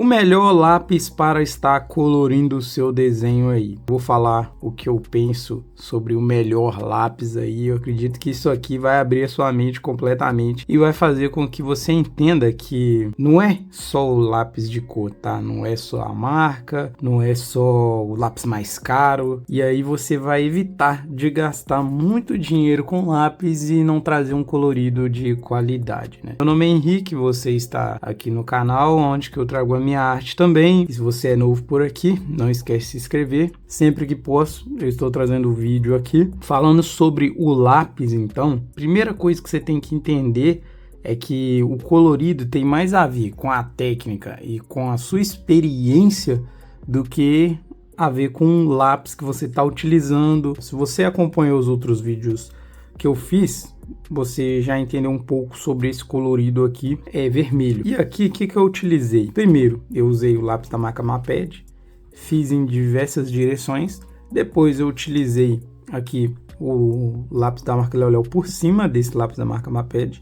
melhor lápis para estar colorindo o seu desenho aí. Vou falar o que eu penso sobre o melhor lápis aí. Eu acredito que isso aqui vai abrir a sua mente completamente e vai fazer com que você entenda que não é só o lápis de cor, tá? Não é só a marca, não é só o lápis mais caro. E aí você vai evitar de gastar muito dinheiro com lápis e não trazer um colorido de qualidade, né? Meu nome é Henrique, você está aqui no canal onde que eu trago a minha arte também. E se você é novo por aqui, não esquece de se inscrever. Sempre que posso, eu estou trazendo vídeo aqui falando sobre o lápis. Então, primeira coisa que você tem que entender é que o colorido tem mais a ver com a técnica e com a sua experiência do que a ver com o lápis que você está utilizando. Se você acompanhou os outros vídeos que eu fiz, você já entendeu um pouco sobre esse colorido aqui, é vermelho. E aqui, o que eu utilizei? Primeiro, eu usei o lápis da marca Maped, fiz em diversas direções. Depois eu utilizei aqui o lápis da marca Leo por cima desse lápis da marca Maped.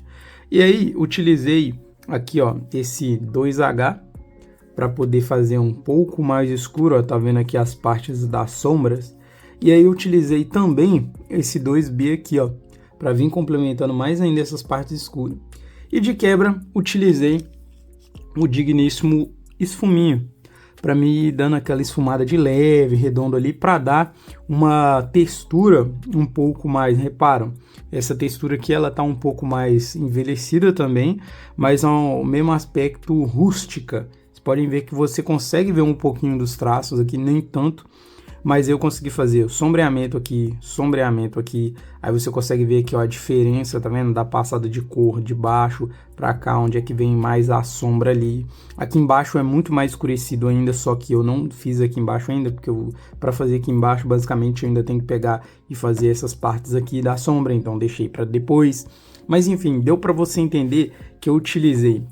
E aí, utilizei aqui, ó, esse 2H para poder fazer um pouco mais escuro, ó, tá vendo aqui as partes das sombras. E aí, eu utilizei também esse 2B aqui, ó, para vir complementando mais ainda essas partes escuras. E de quebra, utilizei o digníssimo esfuminho, para me dando aquela esfumada de leve, redondo ali, para dar uma textura um pouco mais, reparam, essa textura aqui ela tá um pouco mais envelhecida também, mas ao mesmo aspecto rústica. Vocês podem ver que você consegue ver um pouquinho dos traços aqui, nem tanto, mas eu consegui fazer sombreamento aqui, aí você consegue ver aqui, ó, a diferença, tá vendo? Da passada de cor de baixo para cá, onde é que vem mais a sombra ali. Aqui embaixo é muito mais escurecido ainda, só que eu não fiz aqui embaixo ainda, porque para fazer aqui embaixo, basicamente, eu ainda tenho que pegar e fazer essas partes aqui da sombra, então deixei para depois. Mas enfim, deu para você entender que eu utilizei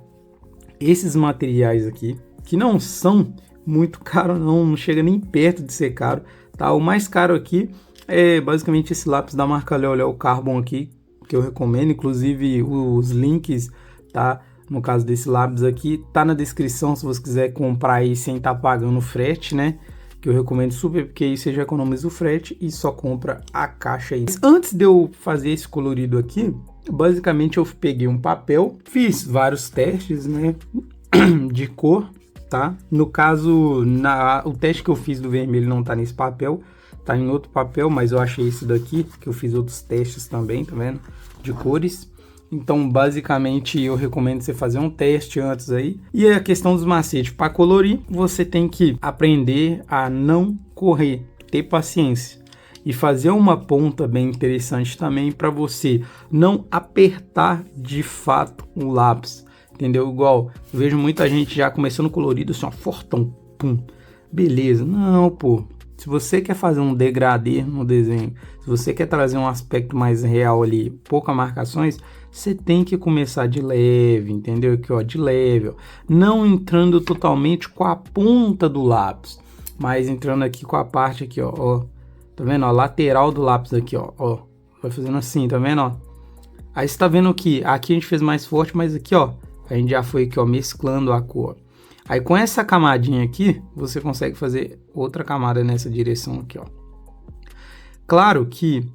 esses materiais aqui, que não são muito caro, não chega nem perto de ser caro, tá? O mais caro aqui é basicamente esse lápis da marca Leo Carbon aqui, que eu recomendo, inclusive os links, tá? No caso desse lápis aqui, tá na descrição se você quiser comprar aí sem estar pagando frete, né? Que eu recomendo super, porque aí você já economiza o frete e só compra a caixa aí. Antes de eu fazer esse colorido aqui, basicamente eu peguei um papel, fiz vários testes, né? De cor. Tá? No caso, o teste que eu fiz do vermelho não tá nesse papel, tá em outro papel, mas eu achei esse daqui, que eu fiz outros testes também, tá vendo? De cores. Então, basicamente, eu recomendo você fazer um teste antes aí. E a questão dos macetes, para colorir, você tem que aprender a não correr, ter paciência. E fazer uma ponta bem interessante também para você não apertar de fato o lápis. Entendeu? Igual, eu vejo muita gente já começando colorido, assim, ó, fortão, pum, beleza. Não, pô, se você quer fazer um degradê no desenho, se você quer trazer um aspecto mais real ali, poucas marcações, você tem que começar de leve, entendeu? Aqui, ó, de leve, ó. Não entrando totalmente com a ponta do lápis, mas entrando aqui com a parte aqui, ó, tá vendo? A lateral do lápis aqui, ó, vai fazendo assim, tá vendo, ó? Aí você tá vendo que aqui a gente fez mais forte, mas aqui, ó, a gente já foi aqui, ó, mesclando a cor. Aí com essa camadinha aqui, você consegue fazer outra camada nessa direção aqui, ó. Claro que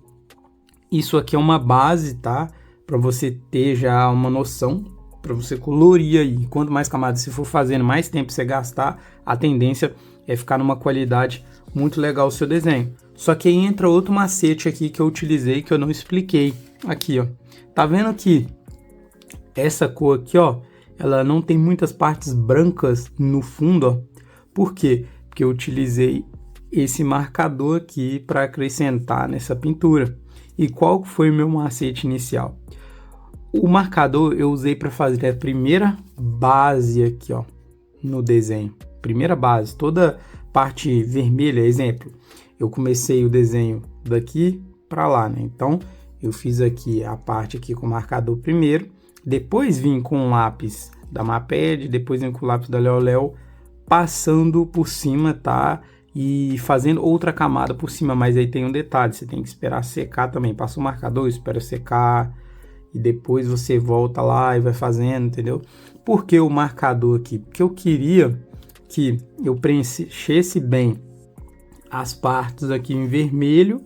isso aqui é uma base, tá? Para você ter já uma noção, para você colorir aí. Quanto mais camadas você for fazendo, mais tempo você gastar, a tendência é ficar numa qualidade muito legal o seu desenho. Só que aí entra outro macete aqui que eu utilizei, que eu não expliquei. Aqui, ó. Tá vendo que essa cor aqui, ó, ela não tem muitas partes brancas no fundo, ó. Por quê? Porque eu utilizei esse marcador aqui para acrescentar nessa pintura. E qual foi o meu macete inicial? O marcador eu usei para fazer a primeira base aqui, ó, no desenho. Primeira base, toda parte vermelha, exemplo. Eu comecei o desenho daqui para lá, né? Então, eu fiz aqui a parte aqui com o marcador primeiro. Depois vim com o lápis da Maped, depois vim com o lápis da Leo, passando por cima, tá? E fazendo outra camada por cima, mas aí tem um detalhe, você tem que esperar secar também. Passa o marcador, espera secar, e depois você volta lá e vai fazendo, entendeu? Por que o marcador aqui? Porque eu queria que eu preenchesse bem as partes aqui em vermelho,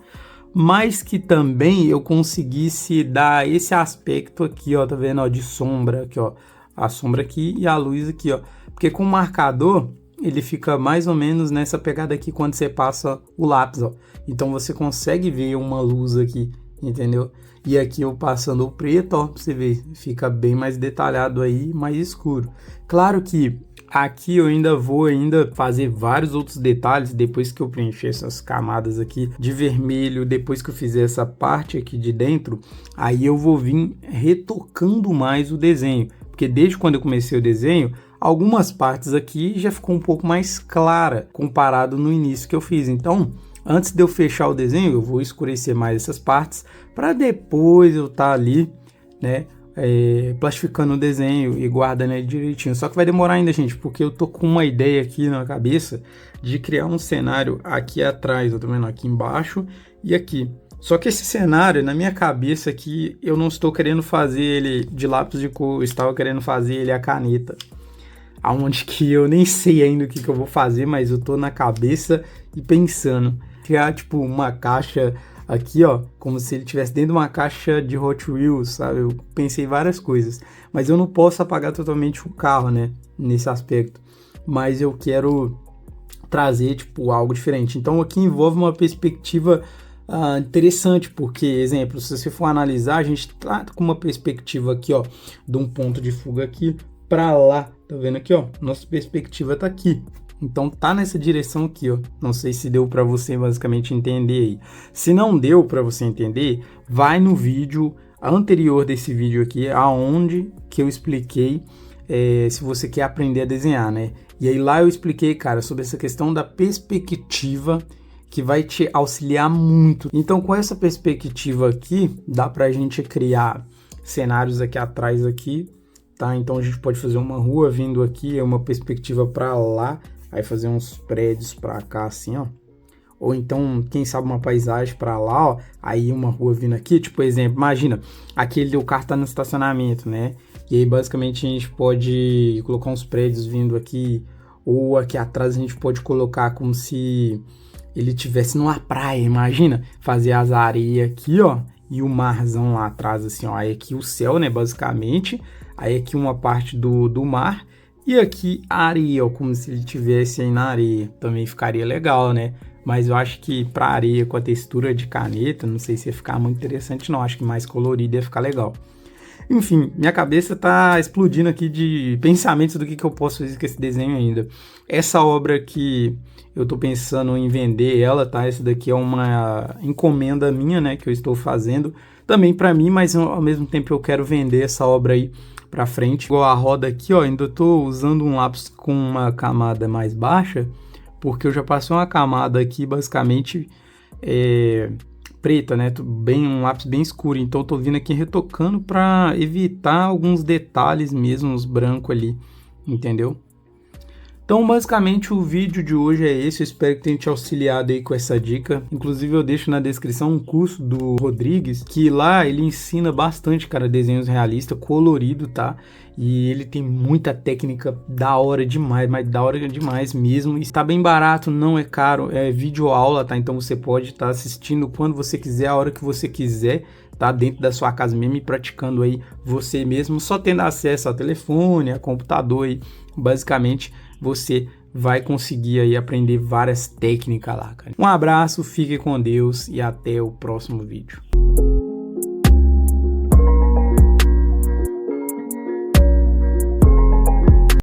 mas que também eu conseguisse dar esse aspecto aqui, ó, tá vendo, ó, de sombra aqui, ó, a sombra aqui e a luz aqui, ó, porque com o marcador ele fica mais ou menos nessa pegada aqui quando você passa o lápis, ó, então você consegue ver uma luz aqui, entendeu? E aqui eu passando o preto, ó, pra você ver, fica bem mais detalhado aí, mais escuro. Claro que aqui eu ainda vou fazer vários outros detalhes depois que eu preencher essas camadas aqui de vermelho, depois que eu fizer essa parte aqui de dentro, aí eu vou vir retocando mais o desenho, porque desde quando eu comecei o desenho, algumas partes aqui já ficou um pouco mais clara comparado no início que eu fiz. Então, antes de eu fechar o desenho, eu vou escurecer mais essas partes para depois eu estar ali, né, plastificando o desenho e guardando ele direitinho. Só que vai demorar ainda, gente, porque eu tô com uma ideia aqui na cabeça de criar um cenário aqui atrás, eu tô vendo aqui embaixo e aqui. Só que esse cenário, na minha cabeça aqui, eu não estou querendo fazer ele de lápis de cor, eu estava querendo fazer ele a caneta. Aonde que eu nem sei ainda o que eu vou fazer, mas eu tô na cabeça e pensando. Criar tipo uma caixa aqui, ó, como se ele estivesse dentro de uma caixa de Hot Wheels, sabe? Eu pensei várias coisas, mas eu não posso apagar totalmente o carro, né, nesse aspecto. Mas eu quero trazer, tipo, algo diferente. Então aqui envolve uma perspectiva interessante, porque, exemplo, se você for analisar, a gente tá com uma perspectiva aqui, ó, de um ponto de fuga aqui para lá, tá vendo aqui, ó? Nossa perspectiva tá aqui. Então tá nessa direção aqui, ó. Não sei se deu para você basicamente entender aí. Se não deu para você entender, vai no vídeo anterior desse vídeo aqui, aonde que eu expliquei se você quer aprender a desenhar, né? E aí lá eu expliquei, cara, sobre essa questão da perspectiva que vai te auxiliar muito. Então com essa perspectiva aqui, dá pra gente criar cenários aqui atrás aqui, tá? Então a gente pode fazer uma rua vindo aqui, uma perspectiva para lá, aí fazer uns prédios para cá assim, ó. Ou então, quem sabe uma paisagem para lá, ó. Aí uma rua vindo aqui, tipo exemplo, imagina, aquele o carro tá no estacionamento, né? E aí basicamente a gente pode colocar uns prédios vindo aqui, ou aqui atrás a gente pode colocar como se ele tivesse numa praia, imagina, fazer as areias aqui, ó, e o marzão lá atrás assim, ó. Aí aqui o céu, né, basicamente. Aí aqui uma parte do mar. E aqui a areia, ó, como se ele tivesse aí na areia. Também ficaria legal, né? Mas eu acho que para areia com a textura de caneta, não sei se ia ficar muito interessante não. Acho que mais colorido ia ficar legal. Enfim, minha cabeça tá explodindo aqui de pensamentos do que eu posso fazer com esse desenho ainda. Essa obra que eu tô pensando em vender ela, tá? Essa daqui é uma encomenda minha, né? Que eu estou fazendo também para mim, mas ao mesmo tempo eu quero vender essa obra aí para frente. Igual a roda aqui, ó, ainda tô usando um lápis com uma camada mais baixa, porque eu já passei uma camada aqui basicamente preta, né? Bem, um lápis bem escuro, então tô vindo aqui retocando para evitar alguns detalhes mesmo, os brancos ali, entendeu? Então, basicamente, o vídeo de hoje é esse. Eu espero que tenha te auxiliado aí com essa dica. Inclusive, eu deixo na descrição um curso do Rodrigues, que lá ele ensina bastante, cara, desenhos realistas, colorido, tá? E ele tem muita técnica da hora demais, mas da hora demais mesmo. E tá bem barato, não é caro, é vídeo aula, tá? Então você pode estar assistindo quando você quiser, a hora que você quiser, tá? Dentro da sua casa mesmo e praticando aí você mesmo, só tendo acesso ao telefone, a computador aí, basicamente você vai conseguir aí aprender várias técnicas lá, cara. Um abraço, fique com Deus e até o próximo vídeo.